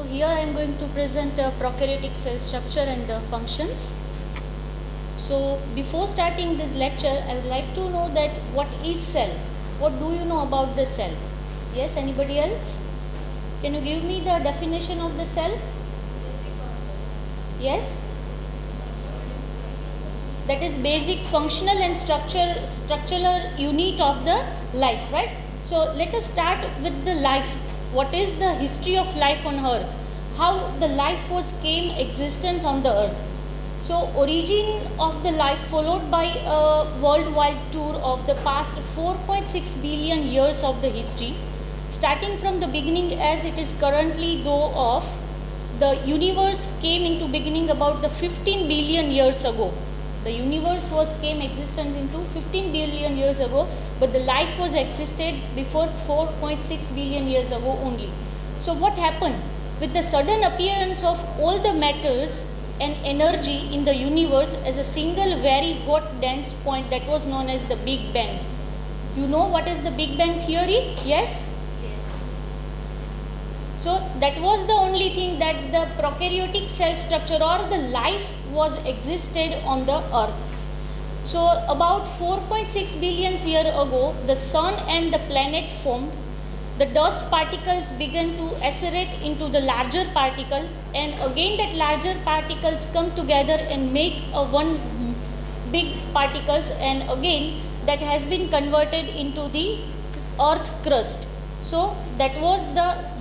here I am going to present a prokaryotic cell structure and the functions. So before starting this lecture, I would like to know that what is cell? What do you know about the cell? Yes, anybody else? Can you give me the definition of the cell? Yes? That is basic functional and structural unit of the life, right? So let us start with the life. What is the history of life on earth? How the life came existence on the earth? So origin of the life followed by a worldwide tour of the past 4.6 billion years of the history, starting from the beginning as it is currently though of the universe came into beginning about the 15 billion years ago. The universe came existence into 15 billion years ago, but the life was existed before 4.6 billion years ago only. So what happened? With the sudden appearance of all the matters and energy in the universe as a single very got dense point, that was known as the Big Bang. You know what is the Big Bang theory? Yes? So that was the only thing that the prokaryotic cell structure or the life was existed on the earth. So about 4.6 billion years ago, the sun and the planet formed. The dust particles began to accelerate into the larger particle, and again that larger particles come together and make a one big particles, and again that has been converted into the earth crust. So that was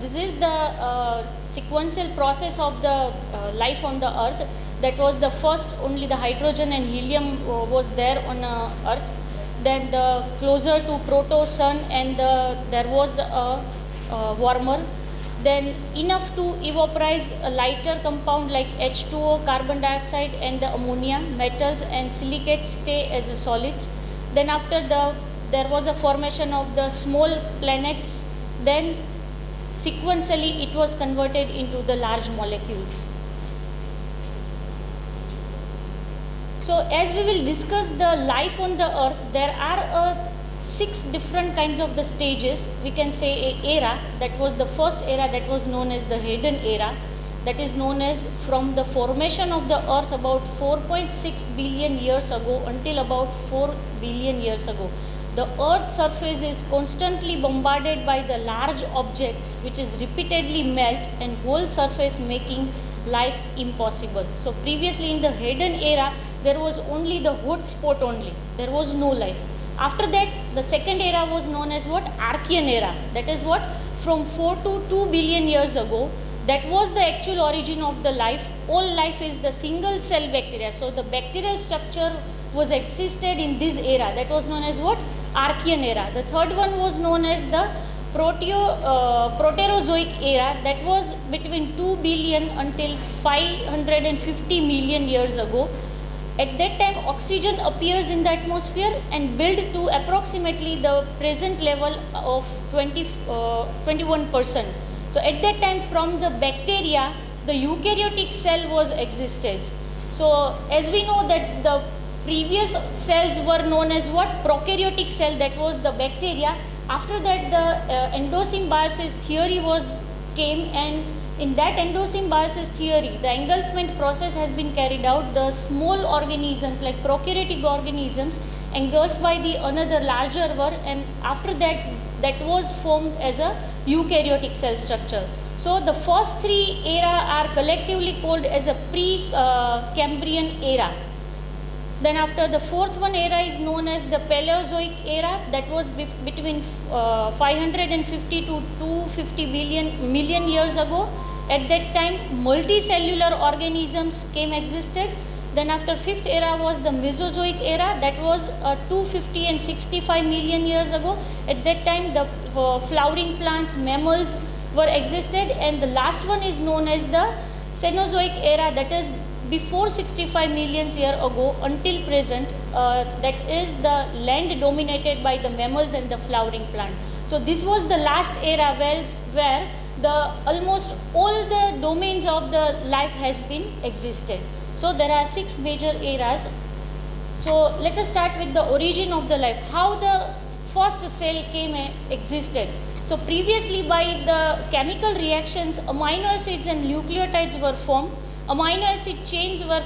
this is the sequential process of the life on the earth. That was the first, only the hydrogen and helium was there on earth. Then the closer to proto sun, and there was a warmer. Then enough to evaporize a lighter compound like H2O, carbon dioxide and the ammonia, metals and silicates stay as solids. Then after there was a formation of the small planets. Then sequentially it was converted into the large molecules. So as we will discuss the life on the earth, there are 6 different kinds of the stages. We can say a era. That was the first era, that was known as the Hayden era. That is known as from the formation of the earth about 4.6 billion years ago until about 4 billion years ago. The earth's surface is constantly bombarded by the large objects which is repeatedly melt and whole surface making life impossible. So previously in the Hayden era, there was only the hot spot only. There was no life. After that, the second era was known as what? Archean era. That is what? From 4 to 2 billion years ago. That was the actual origin of the life. All life is the single cell bacteria. So the bacterial structure was existed in this era. That was known as what? Archean era. The third one was known as the Proterozoic era. That was between 2 billion until 550 million years ago. At that time, oxygen appears in the atmosphere and build to approximately the present level of 21%. So at that time, from the bacteria, the eukaryotic cell was existed. So as we know that the previous cells were known as what? Prokaryotic cell, that was the bacteria. After that, the endosymbiosis theory came, and in that endosymbiosis theory, the engulfment process has been carried out. The small organisms like prokaryotic organisms engulfed by the another larger one, and after that was formed as a eukaryotic cell structure. So the first 3 era are collectively called as a pre-Cambrian era. Then after the fourth one era is known as the Paleozoic era. That was between 550 to 250 million years ago. At that time, multicellular organisms existed. Then after fifth era was the Mesozoic era. That was 250 and 65 million years ago. At that time, the flowering plants, mammals were existed. And the last one is known as the Cenozoic era. That is before 65 million years ago until present. That is the land dominated by the mammals and the flowering plant. So this was the last era where almost all the domains of the life has been existed. So there are 6 major eras. So let us start with the origin of the life. How the first cell existed. So previously by the chemical reactions, amino acids and nucleotides were formed. Amino acid chains were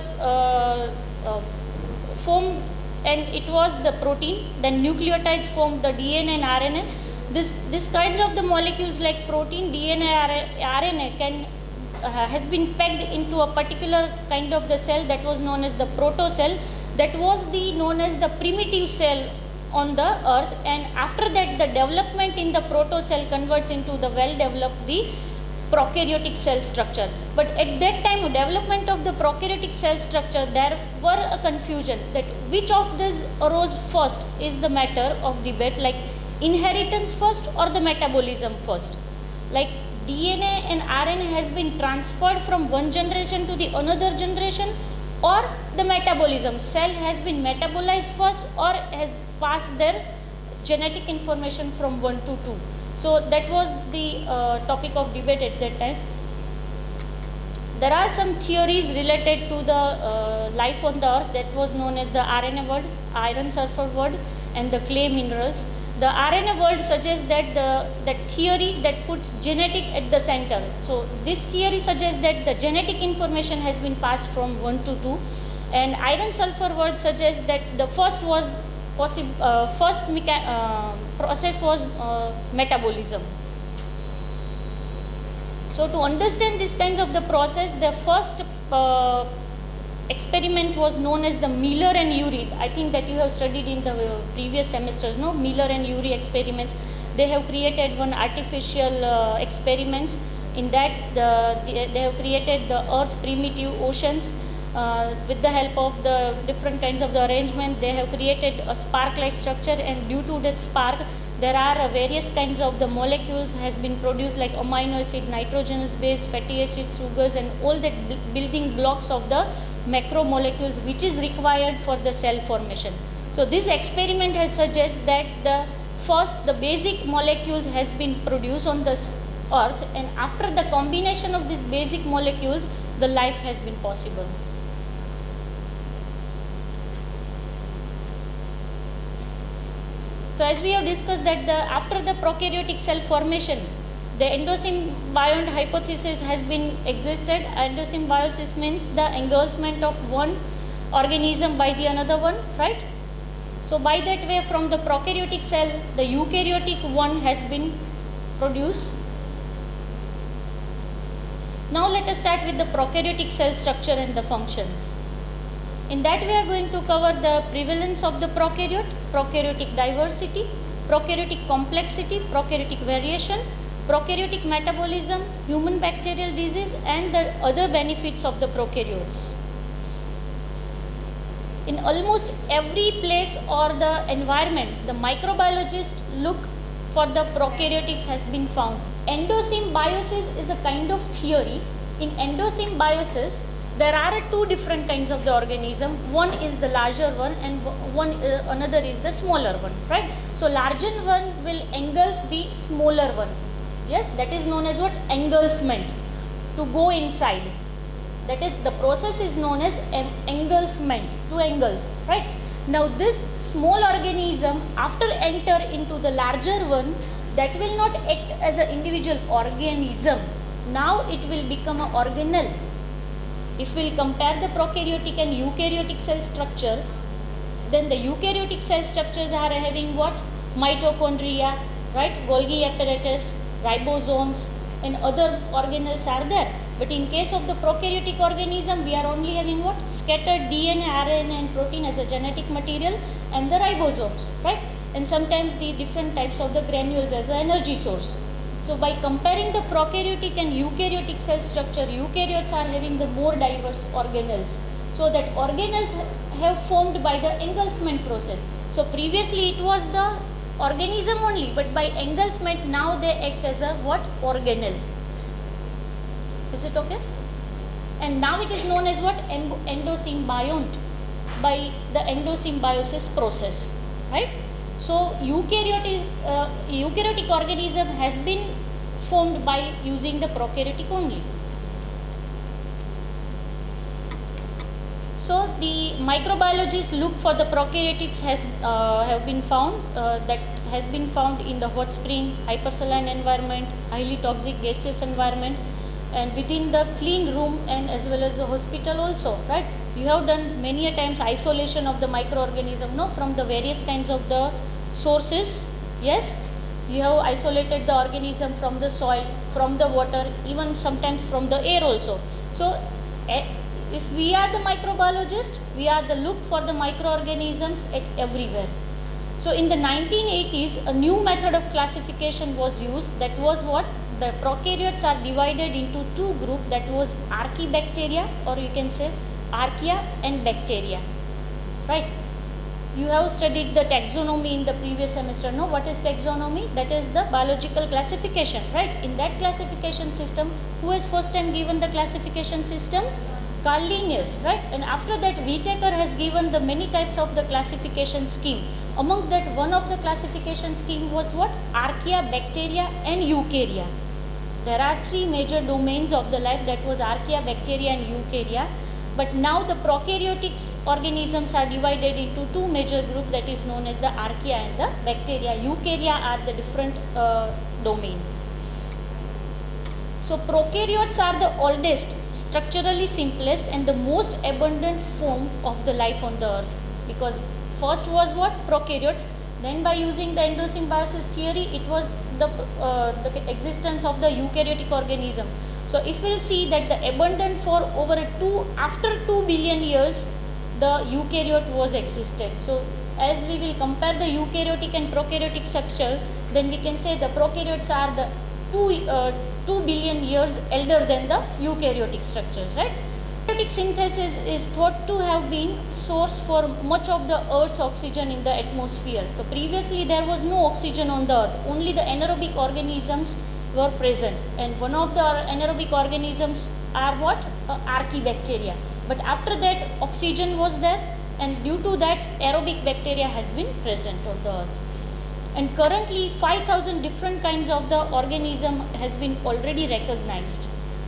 formed and it was the protein. Then nucleotides formed the DNA and RNA. This kinds of the molecules like protein, DNA, RNA has been pegged into a particular kind of the cell that was known as the protocell. That was known as the primitive cell on the earth, and after that the development in the protocell converts into the well developed the prokaryotic cell structure. But at that time development of the prokaryotic cell structure, there were a confusion that which of these arose first is the matter of debate, like inheritance first or the metabolism first. Like DNA and RNA has been transferred from one generation to the another generation, or the metabolism, cell has been metabolized first or has passed their genetic information from 1 to 2. So that was the topic of debate at that time. There are some theories related to the life on the earth that was known as the RNA world, iron sulfur world, and the clay minerals. The RNA world suggests that that theory that puts genetic at the center. So this theory suggests that the genetic information has been passed from 1 to 2, and iron sulfur world suggests that the first process was metabolism. So to understand these kinds of the process, the first experiment was known as the Miller and Urey. I think that you have studied in the previous semesters, no? Miller and Urey experiments. They have created one artificial experiments. In that they have created the earth primitive oceans. With the help of the different kinds of the arrangement, they have created a spark like structure, and due to that spark there are various kinds of the molecules has been produced, like amino acid, nitrogenous base, fatty acids, sugars, and all the building blocks of the macromolecules which is required for the cell formation. So this experiment has suggested that the basic molecules has been produced on this earth, and after the combination of these basic molecules the life has been possible. So as we have discussed that after the prokaryotic cell formation, the endosymbiont hypothesis has been existed. Endosymbioses means the engulfment of one organism by the another one, right? So by that way, from the prokaryotic cell, the eukaryotic one has been produced. Now let us start with the prokaryotic cell structure and the functions. In that we are going to cover the prevalence of the prokaryote, prokaryotic diversity, prokaryotic complexity, prokaryotic variation, prokaryotic metabolism, human bacterial disease, and the other benefits of the prokaryotes. In almost every place or the environment, the microbiologists look for the prokaryotics has been found. Endosymbiosis is a kind of theory. In endosymbiosis, there are two different kinds of the organism. One is the larger one and another is the smaller one, right? So larger one will engulf the smaller one. Yes, that is known as what? Engulfment. To go inside. That is, the process is known as engulfment, to engulf, right? Now this small organism, after enter into the larger one, that will not act as an individual organism. Now it will become an organelle. If we will compare the prokaryotic and eukaryotic cell structure, then the eukaryotic cell structures are having what? Mitochondria, right? Golgi apparatus, ribosomes, and other organelles are there. But in case of the prokaryotic organism, we are only having what? Scattered DNA, RNA, and protein as a genetic material, and the ribosomes, right? And sometimes the different types of the granules as an energy source. So by comparing the prokaryotic and eukaryotic cell structure, eukaryotes are having the more diverse organelles. So that organelles have formed by the engulfment process. So previously it was the organism only, but by engulfment now they act as a what? Organelle. Is it okay? And now it is known as what? Endosymbiont, by the endosymbiosis process, right? So eukaryotic organism has been formed by using the prokaryotic only. So the microbiologists look for the prokaryotics have been found that has been found in the hot spring, hypersaline environment, highly toxic gaseous environment, and within the clean room and as well as the hospital also, right? You have done many a times isolation of the microorganism, no, from the various kinds of the sources. Yes, you have isolated the organism from the soil, from the water, even sometimes from the air also. So if we are the microbiologist, we are the look for the microorganisms at everywhere. So in the 1980s, a new method of classification was used. That was what? The prokaryotes are divided into two groups. That was archaebacteria, or you can say archaea and bacteria, right? You have studied the taxonomy in the previous semester, no? What is taxonomy? That is the biological classification, right? In that classification system, who has first time given the classification system? Carl Linnaeus, right? And after that, Whittaker has given the many types of the classification scheme. Amongst that, one of the classification scheme was what? Archaea, bacteria and eukarya. There are three major domains of the life, that was archaea, bacteria and eukarya. But now the prokaryotic organisms are divided into two major groups, that is known as the archaea and the bacteria. Eukarya are the different domain. So prokaryotes are the oldest, structurally simplest and the most abundant form of the life on the earth. Because first was what? Prokaryotes. Then by using the endosymbiosis theory, it was the existence of the eukaryotic organism. So if we'll see that the abundant for after 2 billion years, the eukaryote was existed. So as we will compare the eukaryotic and prokaryotic structure, then we can say the prokaryotes are the 2 billion years elder than the eukaryotic structures, right? Prokaryotic synthesis is thought to have been source for much of the Earth's oxygen in the atmosphere. So previously there was no oxygen on the Earth, only the anaerobic organisms were present, and one of the anaerobic organisms are what? Archaebacteria. But after that, oxygen was there, and due to that, aerobic bacteria has been present on the earth. And currently 5,000 different kinds of the organism has been already recognized.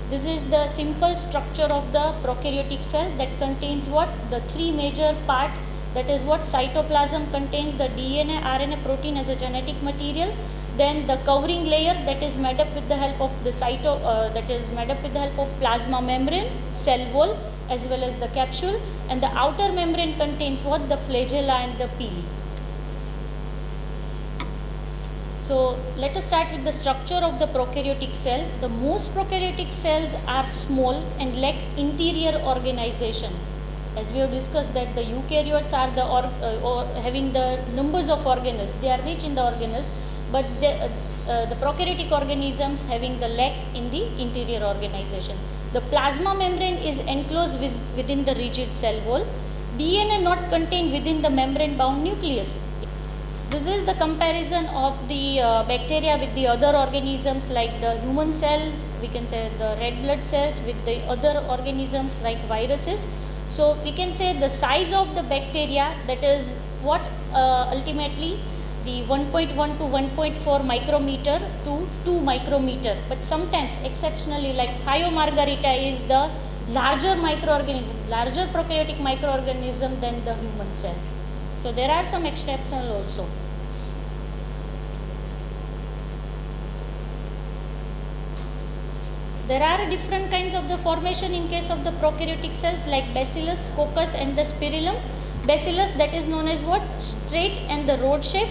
This is the simple structure of the prokaryotic cell that contains what? The three major part, that is what? Cytoplasm contains the DNA, RNA, protein as a genetic material. Then the covering layer, that is made up with the help of the plasma membrane, cell wall as well as the capsule, and the outer membrane contains what? The flagella and the pili. So let us start with the structure of the prokaryotic cell. The most prokaryotic cells are small and lack interior organization. As we have discussed that the eukaryotes are the having the numbers of organelles, they are rich in the organelles, but the prokaryotic organisms having the lack in the interior organization. The plasma membrane is enclosed within the rigid cell wall. DNA not contained within the membrane bound nucleus. This is the comparison of the bacteria with the other organisms like the human cells, we can say the red blood cells, with the other organisms like viruses. So we can say the size of the bacteria, that is what ultimately the 1.1 to 1.4 micrometer to 2 micrometer. But sometimes exceptionally like Thiomargarita is the larger microorganism, larger prokaryotic microorganism than the human cell. So there are some exceptions also. There are different kinds of the formation in case of the prokaryotic cells like bacillus, coccus and the spirillum. Bacillus, that is known as what? Straight and the rod shape.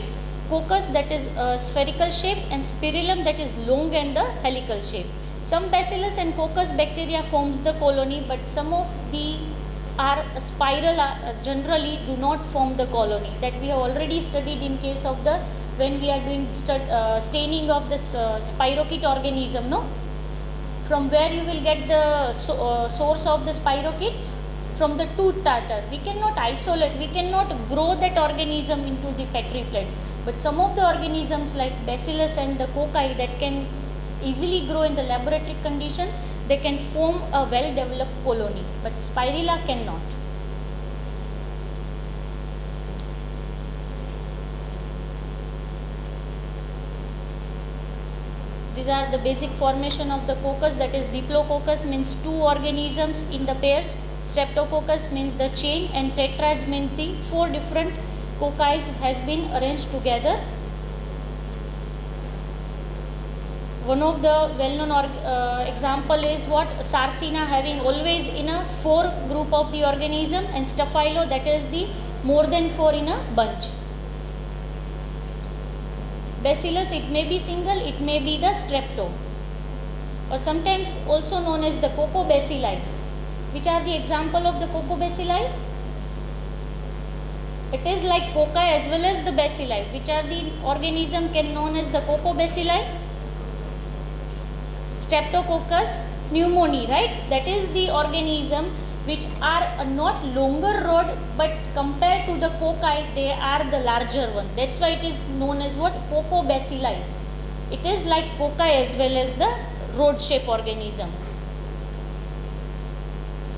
Coccus, that is spherical shape, and spirillum, that is long and the helical shape. Some bacillus and coccus bacteria forms the colony, but some of the are spiral, generally do not form the colony. That we have already studied in case of the when we are doing staining of this spirochete organism, no? From where you will get the source of the spirochetes? From the tooth tartar. We cannot isolate, we cannot grow that organism into the petri plate. But some of the organisms like bacillus and the cocci that can easily grow in the laboratory condition, they can form a well developed colony, but spirilla cannot. These are the basic formation of the coccus, that is diplococcus means two organisms in the pairs, streptococcus means the chain, and tetrads means the four different cocci has been arranged together. One of the well-known example is what? Sarcina having always in a 4 group of the organism, and Staphylo, that is the more than 4 in a bunch. Bacillus, it may be single, it may be the strepto, or sometimes also known as the cocobacilli. Which are the example of the cocobacilli? It is like coca as well as the bacilli. Which are the organism can known as the cocobacilli? Streptococcus pneumoniae, right? That is the organism which are not longer rod, but compared to the cocci, they are the larger one. That's why it is known as what? Cocobacilli. It is like cocci as well as the rod shape organism.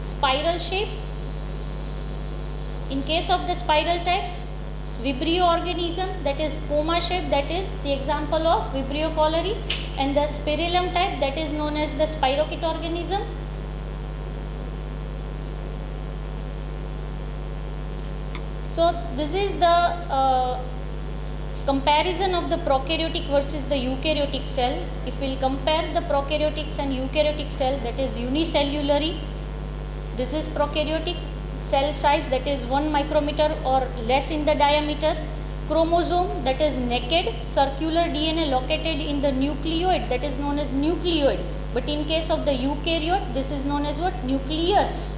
Spiral shape. In case of the spiral types, Vibrio organism, that is coma shape, that is the example of Vibrio cholerae, and the spirillum type, that is known as the spirochete organism. So this is the comparison of the prokaryotic versus the eukaryotic cell. If we will compare the prokaryotic and eukaryotic cell, that is unicellularly, this is prokaryotic cell size, that is 1 micrometer or less in the diameter. Chromosome, that is naked, circular DNA located in the nucleoid, that is known as nucleoid. But in case of the eukaryote, this is known as what? Nucleus.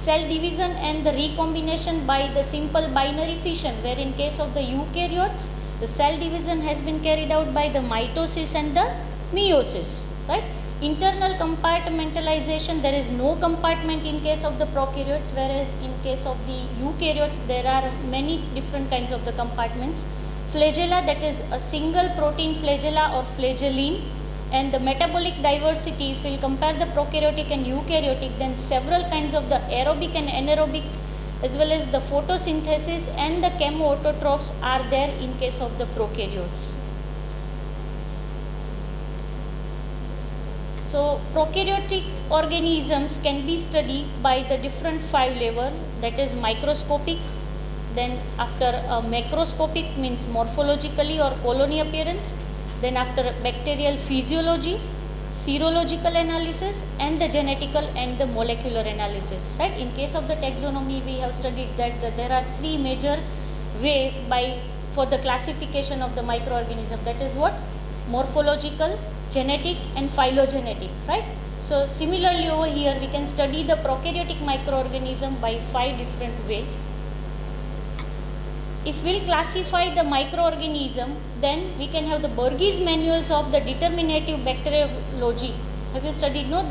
Cell division and the recombination by the simple binary fission, where in case of the eukaryotes, the cell division has been carried out by the mitosis and the meiosis, right? Internal compartmentalization, there is no compartment in case of the prokaryotes, whereas in case of the eukaryotes, there are many different kinds of the compartments. Flagella, that is a single protein flagella or flagellin. And the metabolic diversity, if we will compare the prokaryotic and eukaryotic, then several kinds of the aerobic and anaerobic as well as the photosynthesis and the chemoautotrophs are there in case of the prokaryotes. So prokaryotic organisms can be studied by the different 5 levels, that is microscopic, then after macroscopic means morphologically or colony appearance, then after bacterial physiology, serological analysis, and the genetical and the molecular analysis, right? In case of the taxonomy, we have studied that there are 3 major ways for the classification of the microorganism, that is what? Morphological, genetic, and phylogenetic, right? So similarly over here we can study the prokaryotic microorganism by 5 different ways. If we will classify the microorganism, then we can have the Burgess manuals of the determinative bacteriology. Have you studied? No,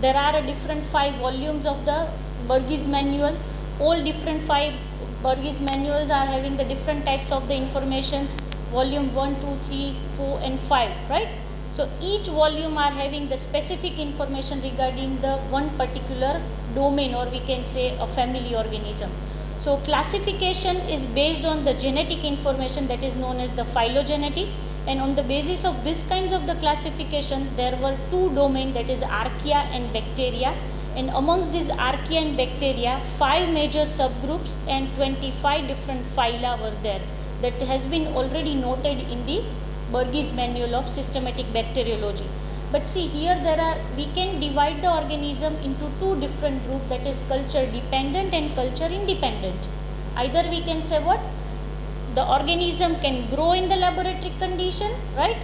there are a different 5 volumes of the Burgess manual. All different 5 Burgess manuals are having the different types of the informations. Volume 1, 2, 3, 4 and 5, right? So each volume are having the specific information regarding the one particular domain, or we can say a family organism. So classification is based on the genetic information, that is known as the phylogenetic, and on the basis of this kinds of the classification there were 2 domains, that is archaea and bacteria, and amongst these archaea and bacteria 5 major subgroups and 25 different phyla were there. That has been already noted in the Burgess manual of systematic bacteriology. But see here we can divide the organism into 2 different groups, that is culture dependent and culture independent. Either we can say what? The organism can grow in the laboratory condition, right?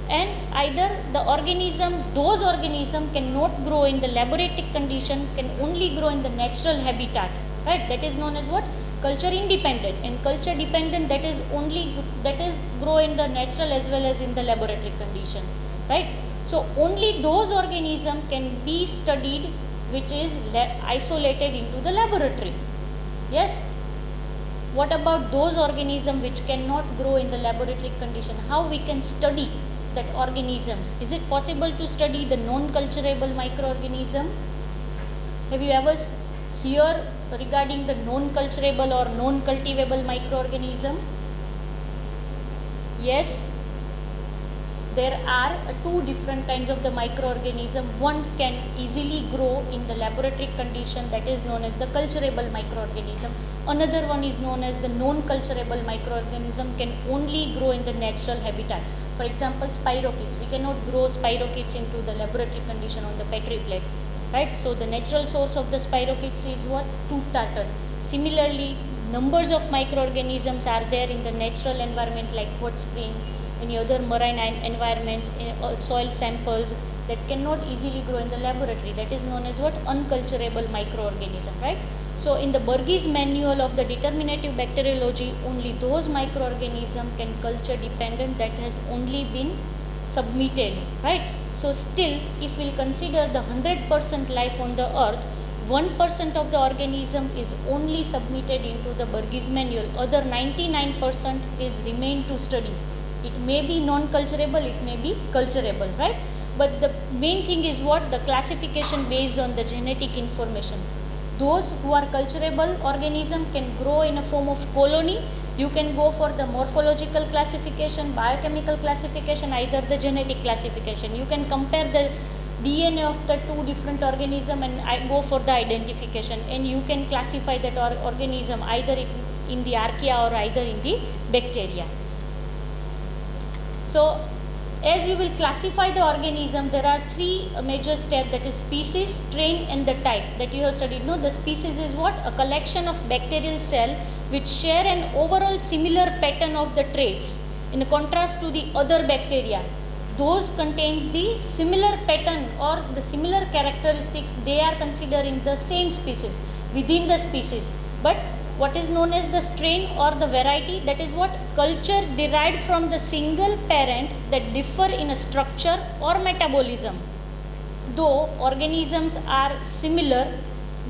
And either those organisms cannot grow in the laboratory condition, can only grow in the natural habitat, right? That is known as what? Culture independent. And culture dependent, that is grow in the natural as well as in the laboratory condition, right? So only those organisms can be studied which is isolated into the laboratory. Yes? What about those organisms which cannot grow in the laboratory condition? How we can study that organisms? Is it possible to study the non-culturable microorganism? Have you ever heard regarding the non-culturable or non-cultivable microorganism? Yes? There are 2 different kinds of the microorganism. One can easily grow in the laboratory condition, that is known as the culturable microorganism. Another one is known as the non-culturable microorganism, can only grow in the natural habitat. For example, spirochetes. We cannot grow spirochetes into the laboratory condition on the Petri plate, right? So the natural source of the spirochetes is what? Tooth tartar. Similarly, numbers of microorganisms are there in the natural environment like hot spring, any other marine environments, soil samples that cannot easily grow in the laboratory. That is known as what? Unculturable microorganism, right? So in the Burgess manual of the determinative bacteriology, only those microorganisms can culture dependent that has only been submitted, right? So still, if we'll consider the 100% life on the earth, 1% of the organism is only submitted into the Burgess manual. Other 99% is remain to study. It may be non-culturable, it may be culturable, right? But the main thing is what? The classification based on the genetic information. Those who are culturable organism can grow in a form of colony. You can go for the morphological classification, biochemical classification, either the genetic classification. You can compare the DNA of the two different organisms and go for the identification, and you can classify that organism either in the archaea or either in the bacteria. So as you will classify the organism, there are three major steps, that is species, strain and the type that you have studied. No, the species is what? A collection of bacterial cell which share an overall similar pattern of the traits in contrast to the other bacteria. Those contains the similar pattern or the similar characteristics, they are considered in the same species, within the species. But what is known as the strain or the variety, that is what? Culture derived from the single parent that differ in a structure or metabolism. Though organisms are similar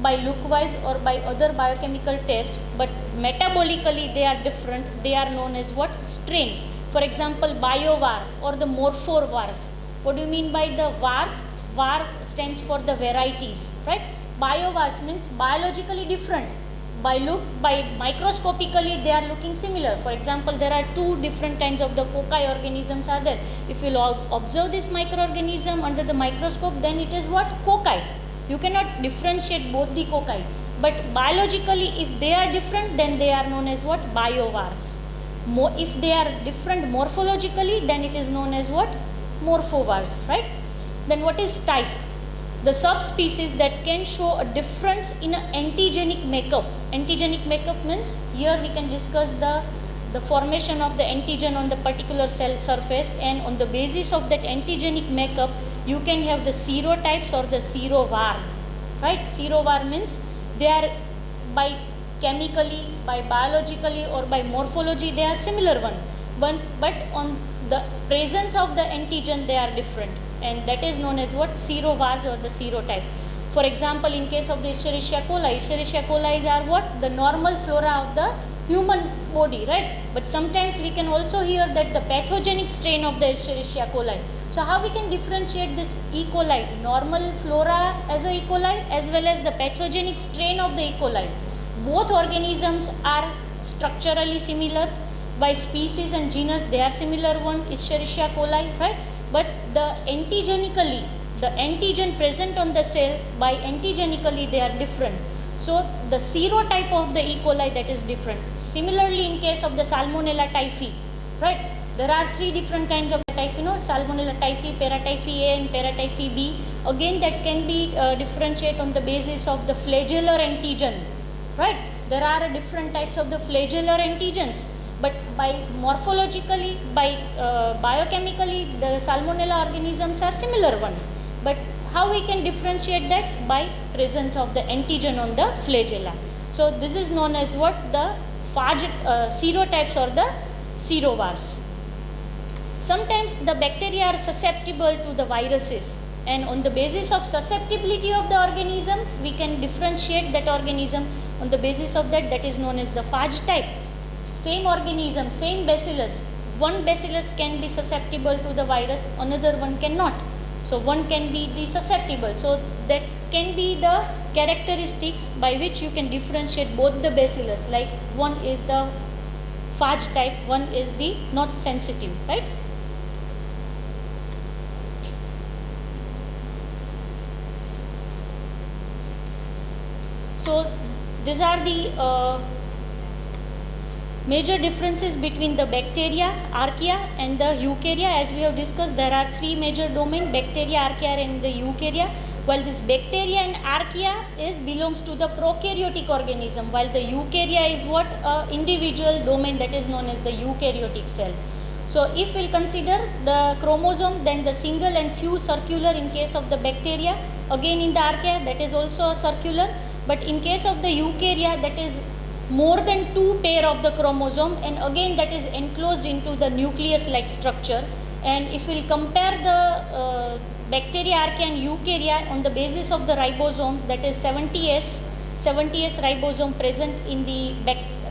by look-wise or by other biochemical tests, but metabolically they are different, they are known as what? Strain. For example, biovar or the morphovars. What do you mean by the vars? Var stands for the varieties, right? Biovars means biologically different. By microscopically they are looking similar. For example, there are two different kinds of the cocci organisms are there. If you observe this microorganism under the microscope, then it is what? Cocci. You cannot differentiate both the cocci. But biologically, if they are different, then they are known as what? Biovars. If they are different morphologically, then it is known as what? Morphovars, right? Then what is type? The subspecies that can show a difference in an antigenic makeup. Antigenic makeup means here we can discuss the formation of the antigen on the particular cell surface, and on the basis of that antigenic makeup you can have the serotypes or the serovar, right? Serovar means they are by chemically, by biologically or by morphology they are similar one, but on the presence of the antigen they are different, and that is known as what? Serovars or the serotype. For example, in case of the Escherichia coli are what? The normal flora of the human body, right? But sometimes we can also hear that the pathogenic strain of the Escherichia coli. So how we can differentiate this E. coli, normal flora as a E. coli as well as the pathogenic strain of the E. coli? Both organisms are structurally similar. By species and genus they are similar one, Escherichia coli, right? But the antigenically, the antigen present on the cell, by antigenically they are different. So the serotype of the E. coli, that is different. Similarly, in case of the Salmonella typhi, right? There are three different kinds of typhi, Salmonella typhi, paratyphi A and paratyphi B. Again, that can be differentiated on the basis of the flagellar antigen, right? There are different types of the flagellar antigens. But by morphologically, by biochemically, the Salmonella organisms are similar one. But how we can differentiate that? By presence of the antigen on the flagella. So this is known as what? The serotypes or the serovars. Sometimes the bacteria are susceptible to the viruses, and on the basis of susceptibility of the organisms, we can differentiate that organism on the basis of that. That is known as the phage type. Same organism, same bacillus, one bacillus can be susceptible to the virus, another one cannot. So one can be the susceptible. So that can be the characteristics by which you can differentiate both the bacillus. Like one is the phage type, one is the not sensitive, right? So these are the Major differences between the bacteria, archaea and the eukarya. As we have discussed, there are three major domains: bacteria, archaea and the eukarya. While this bacteria and archaea belongs to the prokaryotic organism, while the eukarya is what? Individual domain that is known as the eukaryotic cell. So if we'll consider the chromosome, then the single and few circular in case of the bacteria. Again in the archaea, that is also a circular, but in case of the eukarya, that is more than 2 pair of the chromosome, and again that is enclosed into the nucleus like structure. And if we'll compare the bacteria, archaea and eukarya on the basis of the ribosome, that is 70S ribosome present in the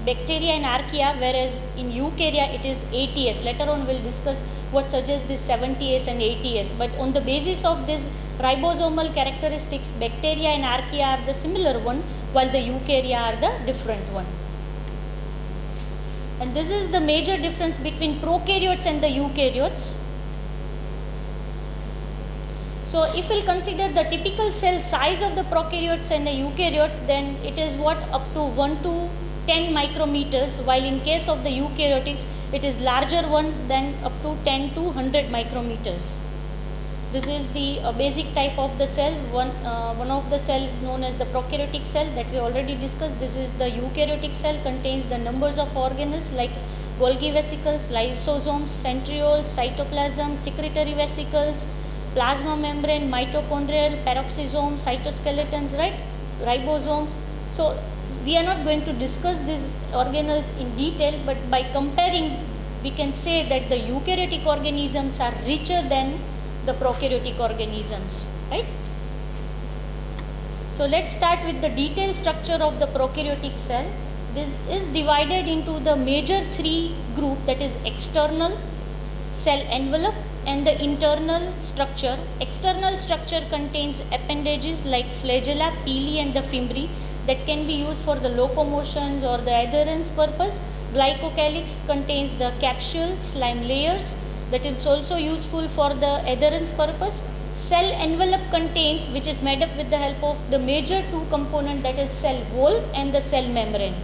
bacteria and archaea, whereas in eukarya it is 80S. Later on we'll discuss what suggests this 70S and 80S, but on the basis of this ribosomal characteristics, bacteria and archaea are the similar one, while the eukarya are the different one. And this is the major difference between prokaryotes and the eukaryotes. So if we'll consider the typical cell size of the prokaryotes and the eukaryote, then it is what? Up to 1 to 10 micrometers, while in case of the eukaryotics it is larger one than up to 10 to 100 micrometers. This is the basic type of the cell. One of the cell known as the prokaryotic cell that we already discussed. This is the eukaryotic cell, contains the numbers of organelles like Golgi vesicles, lysosomes, centrioles, cytoplasm, secretory vesicles, plasma membrane, mitochondrial, peroxisomes, cytoskeletons, right? Ribosomes. So we are not going to discuss these organelles in detail, but by comparing we can say that the eukaryotic organisms are richer than the prokaryotic organisms, right? So let's start with the detailed structure of the prokaryotic cell. This is divided into the major three group, that is external, cell envelope and the internal structure. External structure contains appendages like flagella, pili and the fimbriae that can be used for the locomotions or the adherence purpose. Glycocalyx contains the capsule, slime layers, that is also useful for the adherence purpose. Cell envelope contains, which is made up with the help of the major two component, that is cell wall and the cell membrane.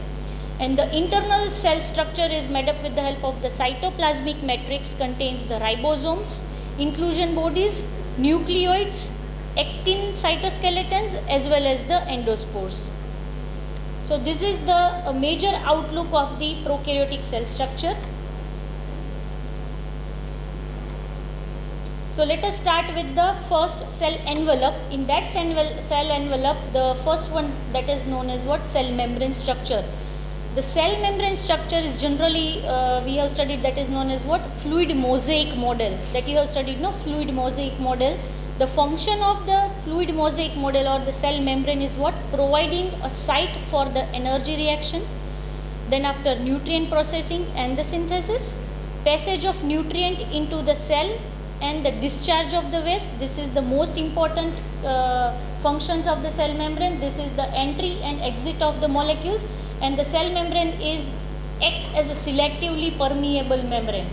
And the internal cell structure is made up with the help of the cytoplasmic matrix, contains the ribosomes, inclusion bodies, nucleoids, actin cytoskeletons as well as the endospores. So this is the major outlook of the prokaryotic cell structure. So let us start with the first cell envelope. In that cell envelope, the first one that is known as what? Cell membrane structure. The cell membrane structure is generally we have studied, that is known as what? Fluid mosaic model. That you have studied, no? Fluid mosaic model. The function of the fluid mosaic model or the cell membrane is what? Providing a site for the energy reaction. Then after nutrient processing and the synthesis, passage of nutrient into the cell and the discharge of the waste. This is the most important functions of the cell membrane. This is the entry and exit of the molecules, and the cell membrane acts as a selectively permeable membrane.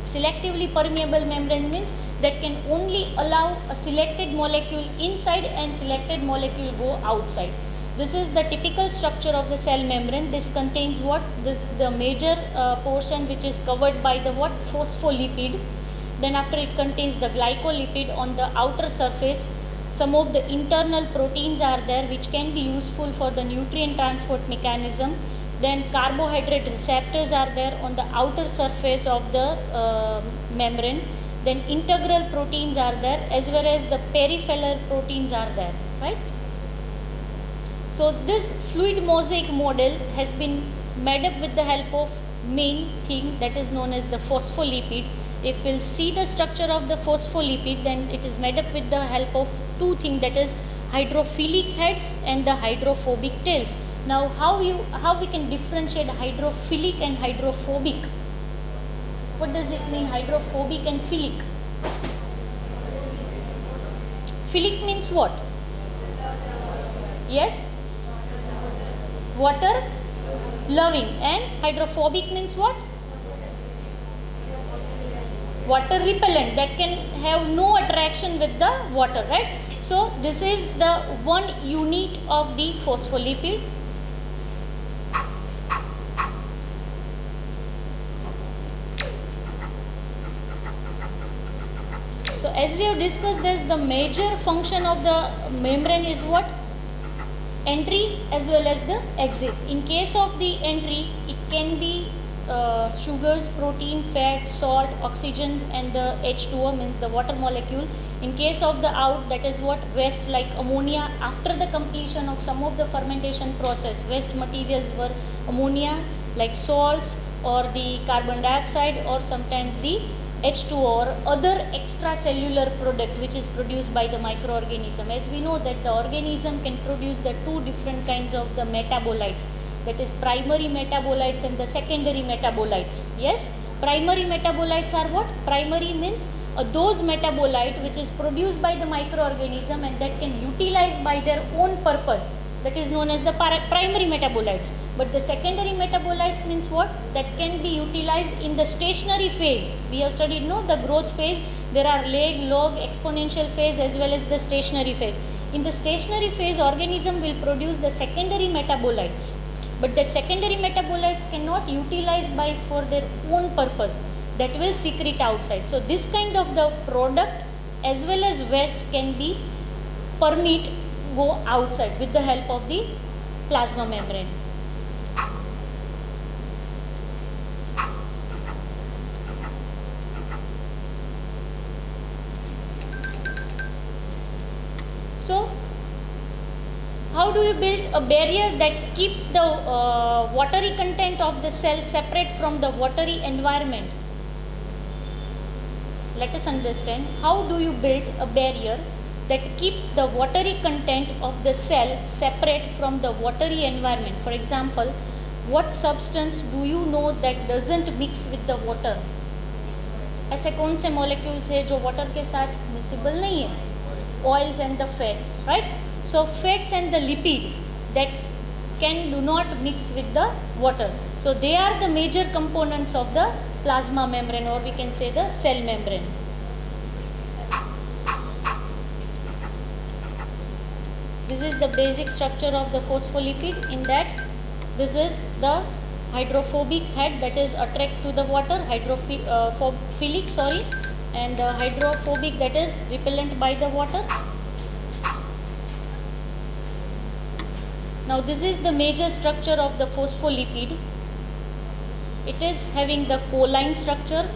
Selectively permeable membrane means that can only allow a selected molecule inside and selected molecule go outside. This is the typical structure of the cell membrane. This contains what? The major portion which is covered by the what? Phospholipid. Then after it contains the glycolipid on the outer surface. Some of the internal proteins are there which can be useful for the nutrient transport mechanism. Then carbohydrate receptors are there on the outer surface of the membrane. Then integral proteins are there as well as the peripheral proteins are there, right? So this fluid mosaic model has been made up with the help of main thing that is known as the phospholipid. If we'll see the structure of the phospholipid, then it is made up with the help of two things, that is hydrophilic heads and the hydrophobic tails. Now how we can differentiate hydrophilic and hydrophobic? What does it mean, hydrophobic and philic? Philic means what? Yes? Water loving. And hydrophobic means what? Water repellent, that can have no attraction with the water, right? So this is the one unit of the phospholipid. as we have discussed this, the major function of the membrane is what? Entry as well as the exit. In case of the entry, it can be sugars, protein, fat, salt, oxygens and the H2O, means the water molecule. In case of the out, that is what? Waste like ammonia. After the completion of some of the fermentation process, waste materials were ammonia like salts or the carbon dioxide or sometimes the H2O or other extracellular product which is produced by the microorganism. As we know that the organism can produce the two different kinds of the metabolites, that is primary metabolites and the secondary metabolites. Yes, primary metabolites are what? Primary means those metabolite which is produced by the microorganism and that can utilize by their own purpose, that is known as the primary metabolites. But the secondary metabolites means what? That can be utilized in the stationary phase. We have studied the growth phase. There are lag, log, exponential phase as well as the stationary phase. In the stationary phase, organism will produce the secondary metabolites, but that secondary metabolites cannot utilize by for their own purpose, that will secrete outside. So this kind of the product as well as waste can be permit go outside with the help of the plasma membrane. So how do you build a barrier that keep the watery content of the cell separate from the watery environment? Let us understand how do you build a barrier that keep the watery content of the cell separate from the watery environment. For example, what substance do you know that doesn't mix with the water? ऐसे कौन से molecules है जो water के साथ miscible नहीं है? Oils and the fats, right? So fats and the lipid that do not mix with the water. So they are the major components of the plasma membrane, or we can say the cell membrane. This is the basic structure of the phospholipid. In that, this is the hydrophobic head that is attract to the water, hydrophilic and the hydrophobic that is repellent by the water. Now this is the major structure of the phospholipid. It is having the choline structure.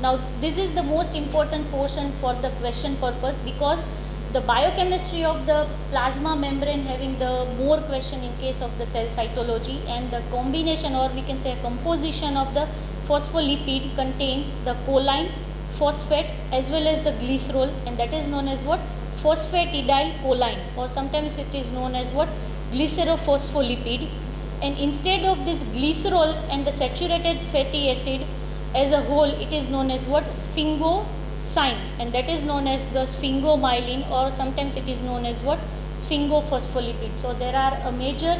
Now this is the most important portion for the question purpose, because the biochemistry of the plasma membrane having the more question in case of the cell cytology, and the combination, or we can say composition of the phospholipid contains the choline, phosphate as well as the glycerol, and that is known as what? Phosphatidylcholine, or sometimes it is known as what? Glycerophospholipid. And instead of this glycerol and the saturated fatty acid as a whole, it is known as what? Sphingosine, and that is known as the sphingomyelin, or sometimes it is known as what? Sphingophospholipid. So there are a major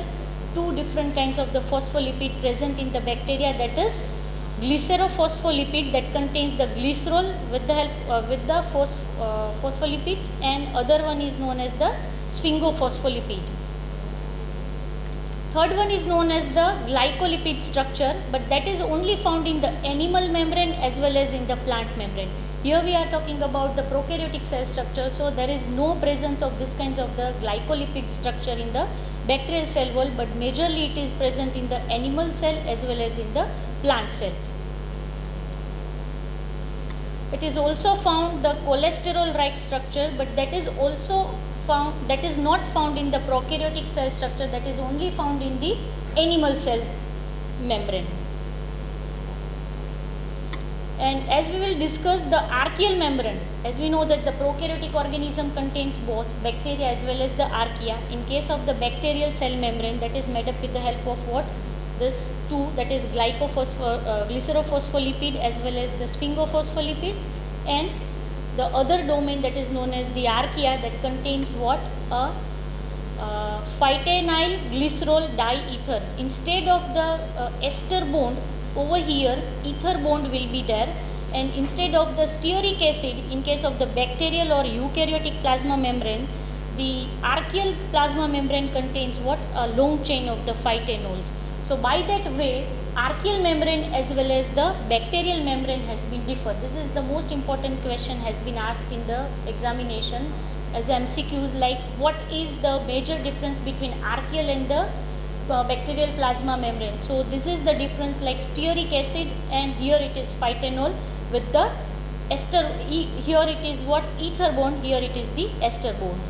two different kinds of the phospholipid present in the bacteria, that is glycerophospholipid that contains the glycerol with the help with the phospholipids, and other one is known as the sphingophospholipid. Third one is known as the glycolipid structure, but that is only found in the animal membrane as well as in the plant membrane. Here we are talking about the prokaryotic cell structure, so there is no presence of this kinds of the glycolipid structure in the bacterial cell wall, but majorly it is present in the animal cell as well as in the plant cell. It is also found the cholesterol-like structure, but that is also found, that is not found in the prokaryotic cell structure, that is only found in the animal cell membrane. And as we will discuss the archaeal membrane, as we know that the prokaryotic organism contains both bacteria as well as the archaea. In case of the bacterial cell membrane, that is made up with the help of what? This two, that is glycerophospholipid as well as the sphingophospholipid, and the other domain that is known as the archaea that contains what? A phytanyl glycerol diether. Instead of the ester bond, over here ether bond will be there, and instead of the stearic acid in case of the bacterial or eukaryotic plasma membrane, the archaeal plasma membrane contains what? A long chain of the phytanols. So by that way archaeal membrane as well as the bacterial membrane has been differed. This is the most important question has been asked in the examination as MCQs, like what is the major difference between archaeal and the bacterial plasma membrane. So this is the difference, like stearic acid, and here it is phytanol with the ester. Here it is what, ether bond, here it is the ester bond.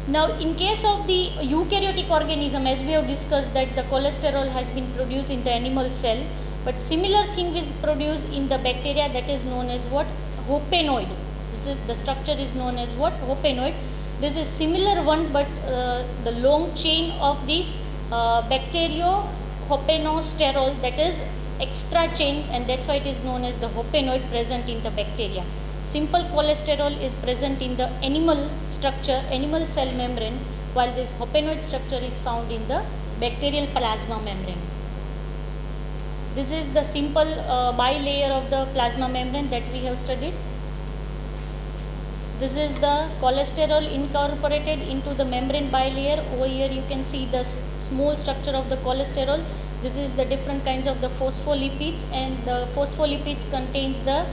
Now in case of the eukaryotic organism, as we have discussed that the cholesterol has been produced in the animal cell, but similar thing is produced in the bacteria, that is known as what, hopenoid. This is, the structure is known as what, hopenoid. This is similar one, but the long chain of this bacteriopopenosterol, that is extra chain, and that's why it is known as the hopenoid present in the bacteria. Simple cholesterol is present in the animal structure, animal cell membrane, while this hopenoid structure is found in the bacterial plasma membrane. This is the simple bilayer of the plasma membrane that we have studied. This is the cholesterol incorporated into the membrane bilayer. Over here you can see the small structure of the cholesterol. This is the different kinds of the phospholipids, and the phospholipids contains the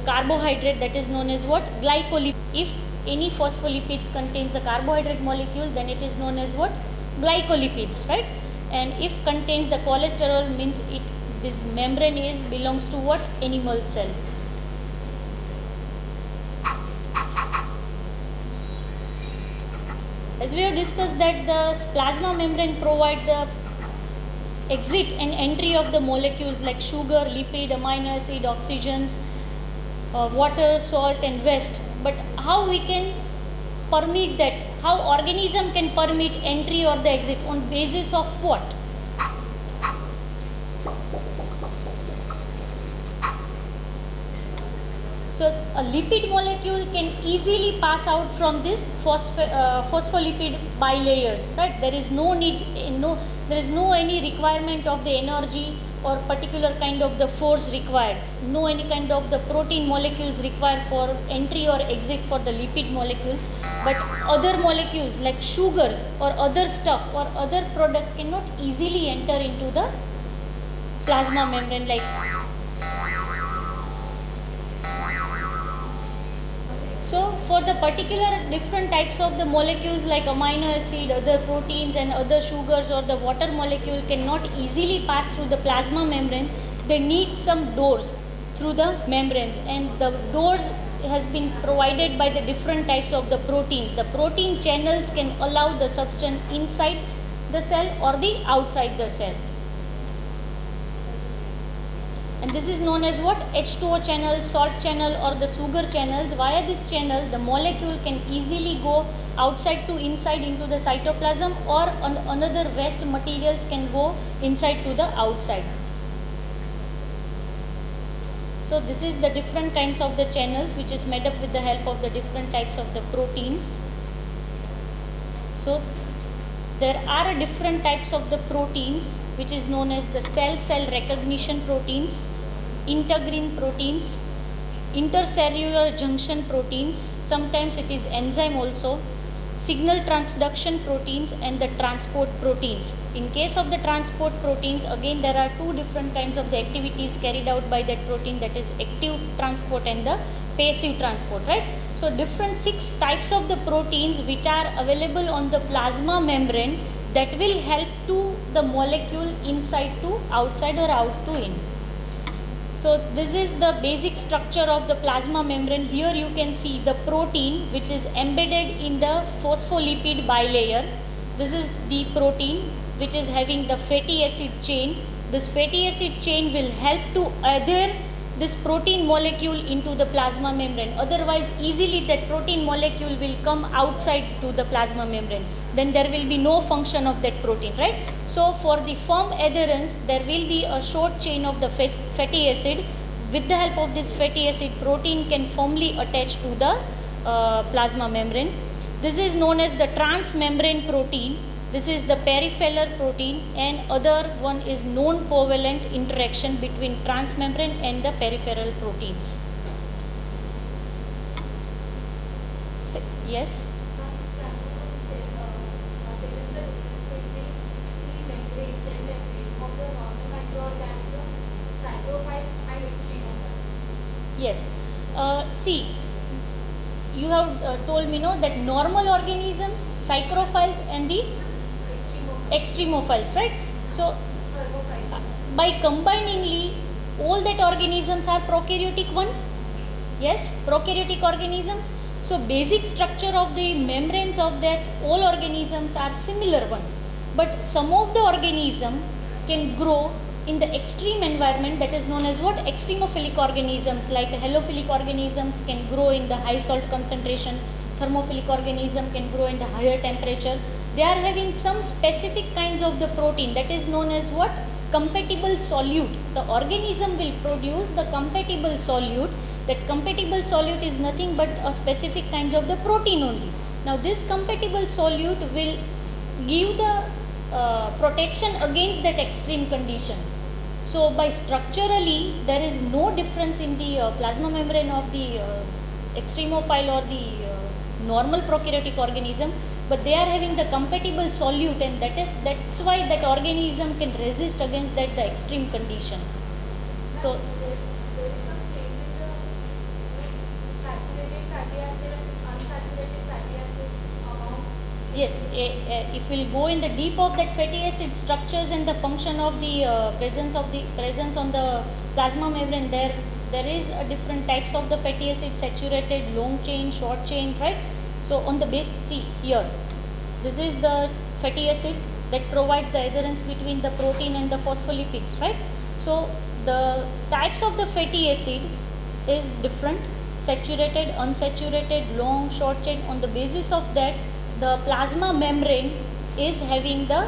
carbohydrate, that is known as what, glycolipid. If any phospholipids contains a carbohydrate molecule, then it is known as what, glycolipids, right? And if contains the cholesterol, means it, this membrane is belongs to what, animal cell. As we have discussed that the plasma membrane provide the exit and entry of the molecules like sugar, lipid, amino acid, oxygens, water, salt and waste. But how we can permit that? How organism can permit entry or the exit? On basis of what? So a lipid molecule can easily pass out from this phospholipid bilayers, right? There is no need, there is no any requirement of the energy or particular kind of the force required. No any kind of the protein molecules required for entry or exit for the lipid molecule. But other molecules like sugars or other stuff or other product cannot easily enter into the plasma membrane like. So for the particular different types of the molecules like amino acid, other proteins and other sugars or the water molecule cannot easily pass through the plasma membrane, they need some doors through the membranes, and the doors has been provided by the different types of the proteins. The protein channels can allow the substance inside the cell or the outside the cell. And this is known as what? H2O channel, salt channel or the sugar channels. Via this channel, the molecule can easily go outside to inside into the cytoplasm, or another waste materials can go inside to the outside. So this is the different kinds of the channels which is made up with the help of the different types of the proteins. So there are different types of the proteins which is known as the cell recognition proteins, integrin proteins, intercellular junction proteins, sometimes it is enzyme also, signal transduction proteins and the transport proteins. In case of the transport proteins, again there are two different kinds of the activities carried out by that protein, that is active transport and the passive transport, right? So different 6 types of the proteins which are available on the plasma membrane that will help to the molecule inside to outside or out to in. So this is the basic structure of the plasma membrane. Here you can see the protein which is embedded in the phospholipid bilayer. This is the protein which is having the fatty acid chain. This fatty acid chain will help to adhere this protein molecule into the plasma membrane. Otherwise easily that protein molecule will come outside to the plasma membrane. Then there will be no function of that protein, right? So for the firm adherence, there will be a short chain of the fatty acid. With the help of this fatty acid, protein can firmly attach to the plasma membrane. This is known as the transmembrane protein. This is the peripheral protein, and other one is non-covalent interaction between transmembrane and the peripheral proteins. Yes? the normal microorganisms, saprophytes and extremophytes? Yes. See, you have told me no that normal organisms, psychrophiles and the extremophiles, right? So by combiningly all that organisms are prokaryotic one. Yes, prokaryotic organism. So basic structure of the membranes of that all organisms are similar one, but some of the organism can grow in the extreme environment, that is known as what, extremophilic organisms, like halophilic organisms can grow in the high salt concentration, thermophilic organism can grow in the higher temperature. They are having some specific kinds of the protein, that is known as what, compatible solute. The organism will produce the compatible solute. That compatible solute is nothing but a specific kinds of the protein only. Now this compatible solute will give the protection against that extreme condition. So by structurally there is no difference in the plasma membrane of the extremophile or the normal prokaryotic organism, but they are having the compatible solute, and that's why that organism can resist against that the extreme condition. So there is some change in the saturated fatty acid and unsaturated fatty acids amount. yes, if we'll go in the deep of that fatty acid structures and the function of the presence on the plasma membrane, there is a different types of the fatty acid, saturated, long chain, short chain, right? So on the base, see here, this is the fatty acid that provide the adherence between the protein and the phospholipids, right? So the types of the fatty acid is different, saturated, unsaturated, long, short chain. On the basis of that, the plasma membrane is having the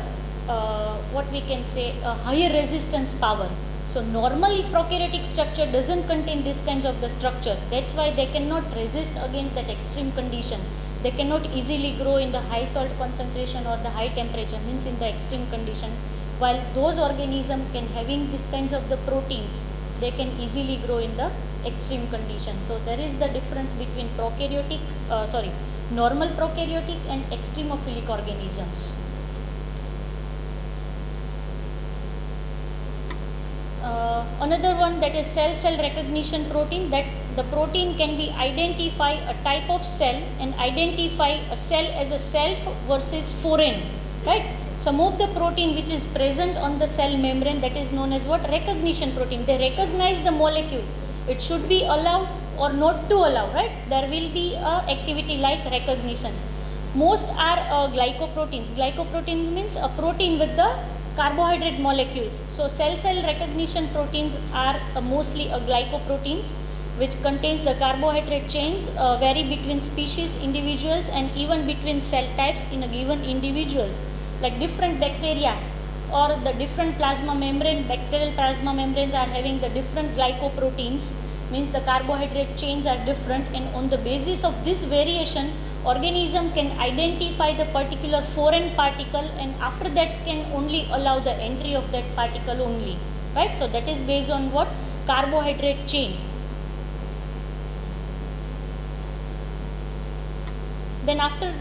what we can say a higher resistance power. So normally prokaryotic structure doesn't contain this kinds of the structure. That's why they cannot resist against that extreme condition. They cannot easily grow in the high salt concentration or the high temperature, means in the extreme condition. While those organisms can having these kinds of the proteins, they can easily grow in the extreme condition. So there is the difference between normal prokaryotic and extremophilic organisms. Another one, that is cell recognition protein, that the protein can be identify a type of cell and identify a cell as a self versus foreign, right? Some of the protein which is present on the cell membrane, that is known as what, recognition protein. They recognize the molecule. It should be allowed or not to allow, right? There will be a activity like recognition. Most are glycoproteins. Glycoproteins means a protein with the carbohydrate molecules. So cell recognition proteins are mostly glycoproteins, which contains the carbohydrate chains, vary between species, individuals, and even between cell types in a given individuals. Like different bacteria or the different plasma membrane, bacterial plasma membranes are having the different glycoproteins, means the carbohydrate chains are different, and on the basis of this variation, organism can identify the particular foreign particle, and after that can only allow the entry of that particle only, right? So that is based on what, carbohydrate chain. Then after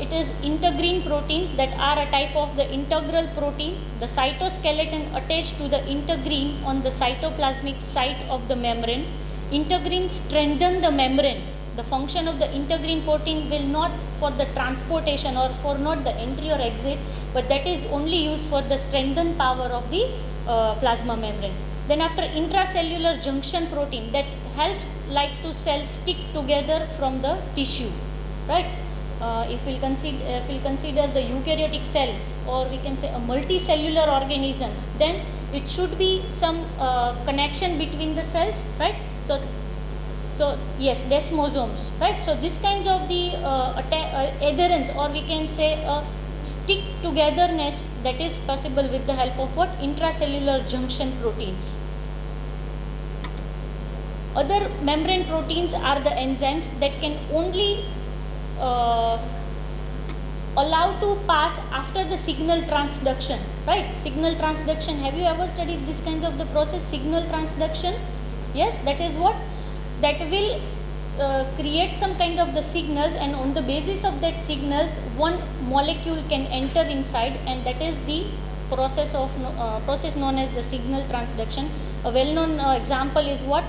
it is integrin proteins, that are a type of the integral protein. The cytoskeleton attached to the integrin on the cytoplasmic site of the membrane. Integrin strengthen the membrane. The function of the integrin protein will not for the transportation or for not the entry or exit, but that is only used for the strengthen power of the plasma membrane. Then after intracellular junction protein, that helps like to cells stick together from the tissue, right? If we'll consider the eukaryotic cells, or we can say a multicellular organisms, then it should be some connection between the cells, right? So yes, desmosomes, right? So this kinds of the adherence, or we can say stick togetherness, that is possible with the help of what, intracellular junction proteins. Other membrane proteins are the enzymes that can only allow to pass after the signal transduction, right? Signal transduction, have you ever studied this kinds of the process, signal transduction? Yes, that is what, that will create some kind of the signals, and on the basis of that signals one molecule can enter inside, and that is the process known as the signal transduction. A well-known example is what?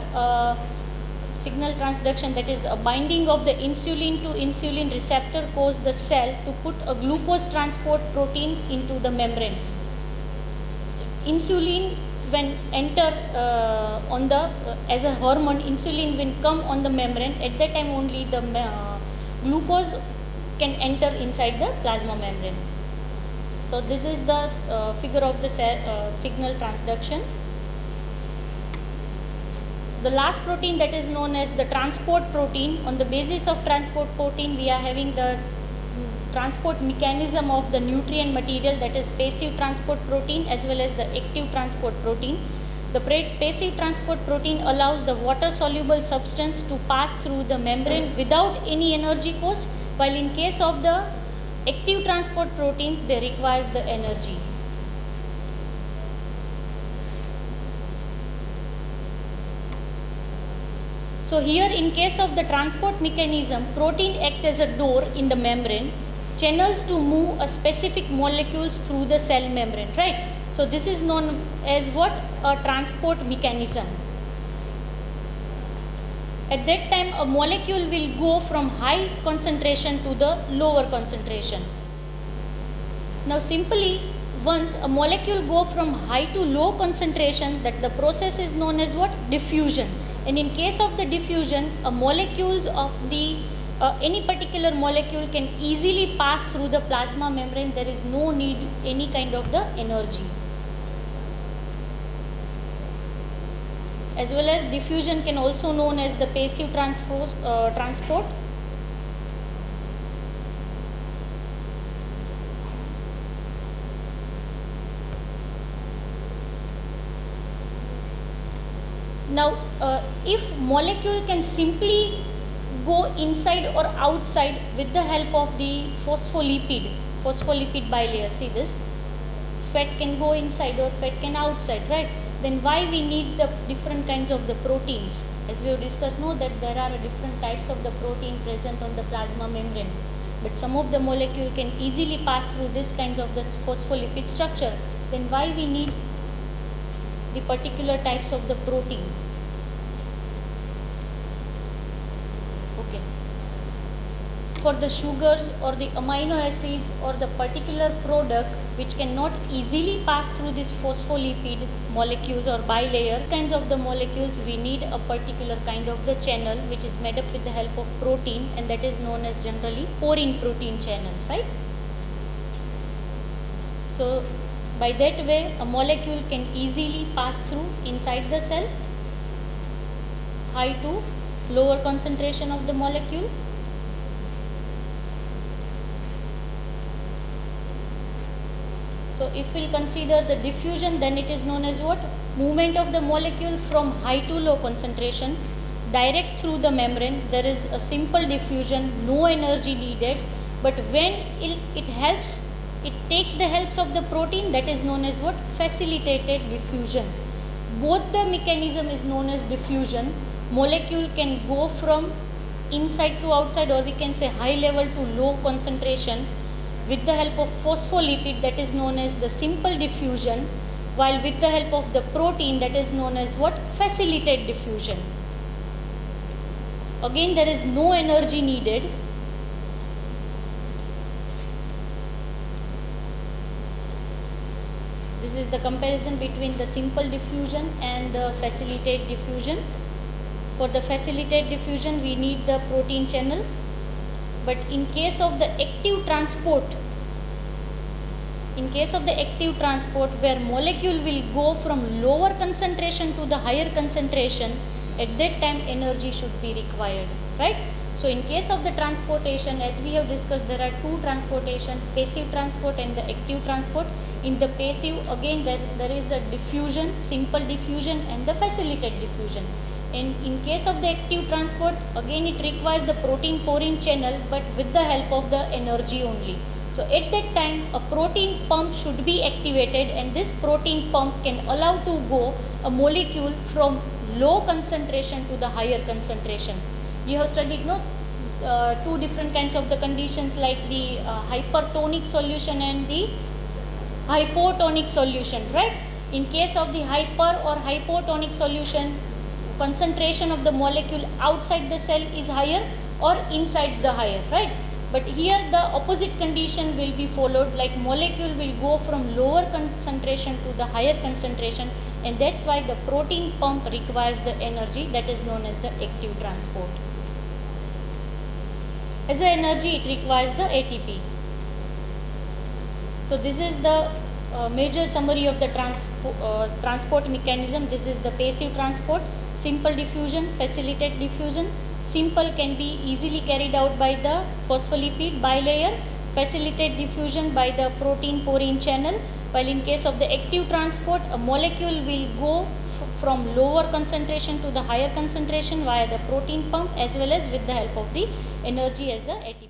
Signal transduction, that is a binding of the insulin to insulin receptor cause the cell to put a glucose transport protein into the membrane. Insulin when enter as a hormone, insulin when come on the membrane, at that time only the glucose can enter inside the plasma membrane. So this is the figure of the signal transduction. The last protein, that is known as the transport protein. On the basis of transport protein, we are having the transport mechanism of the nutrient material, that is passive transport protein as well as the active transport protein. The passive transport protein allows the water soluble substance to pass through the membrane without any energy cost, while in case of the active transport proteins, they requires the energy. So here in case of the transport mechanism, protein act as a door in the membrane, channels to move a specific molecules through the cell membrane, right? So this is known as what? A transport mechanism. At that time a molecule will go from high concentration to the lower concentration. Now simply once a molecule go from high to low concentration, that the process is known as what? Diffusion. And in case of the diffusion, molecules of the any particular molecule can easily pass through the plasma membrane. There is no need any kind of the energy. As well as diffusion can also known as the passive transport. Now if molecule can simply go inside or outside with the help of the phospholipid bilayer, see this, fat can go inside or fat can outside, right? Then why we need the different kinds of the proteins? As we have discussed, know that there are different types of the protein present on the plasma membrane, but some of the molecule can easily pass through this kinds of the phospholipid structure. Then why we need the particular types of the protein? Okay. For the sugars or the amino acids or the particular product which cannot easily pass through this phospholipid molecules or bilayer kinds of the molecules, we need a particular kind of the channel which is made up with the help of protein, and that is known as generally porine protein channel, right? So by that way a molecule can easily pass through inside the cell, high to lower concentration of the molecule. So if we consider the diffusion, then it is known as what? Movement of the molecule from high to low concentration direct through the membrane. There is a simple diffusion, no energy needed, but when it helps, it takes the helps of the protein, that is known as what? Facilitated diffusion. Both the mechanism is known as diffusion. Molecule can go from inside to outside, or we can say high level to low concentration with the help of phospholipid, that is known as the simple diffusion, while with the help of the protein, that is known as what? Facilitated diffusion. Again, there is no energy needed. This is the comparison between the simple diffusion and the facilitated diffusion. For the facilitated diffusion, we need the protein channel. But in case of the active transport, where molecule will go from lower concentration to the higher concentration, at that time energy should be required, right? So in case of the transportation, as we have discussed, there are two transportation, passive transport and the active transport. In the passive, again there is a diffusion, simple diffusion and the facilitated diffusion. And in case of the active transport, again it requires the protein porine channel, but with the help of the energy only. So at that time a protein pump should be activated, and this protein pump can allow to go a molecule from low concentration to the higher concentration. You have studied two different kinds of the conditions, like the hypertonic solution and the hypotonic solution, right? In case of the hyper or hypotonic solution, concentration of the molecule outside the cell is higher or inside the higher, right? But here the opposite condition will be followed, like molecule will go from lower concentration to the higher concentration, and that's why the protein pump requires the energy that is known as the active transport. As an energy, it requires the ATP. So this is the major summary of the transport mechanism. This is the passive transport, simple diffusion, facilitated diffusion. Simple can be easily carried out by the phospholipid bilayer, facilitated diffusion by the protein porine channel, while in case of the active transport, a molecule will go from lower concentration to the higher concentration via the protein pump, as well as with the help of the energy as a ATP.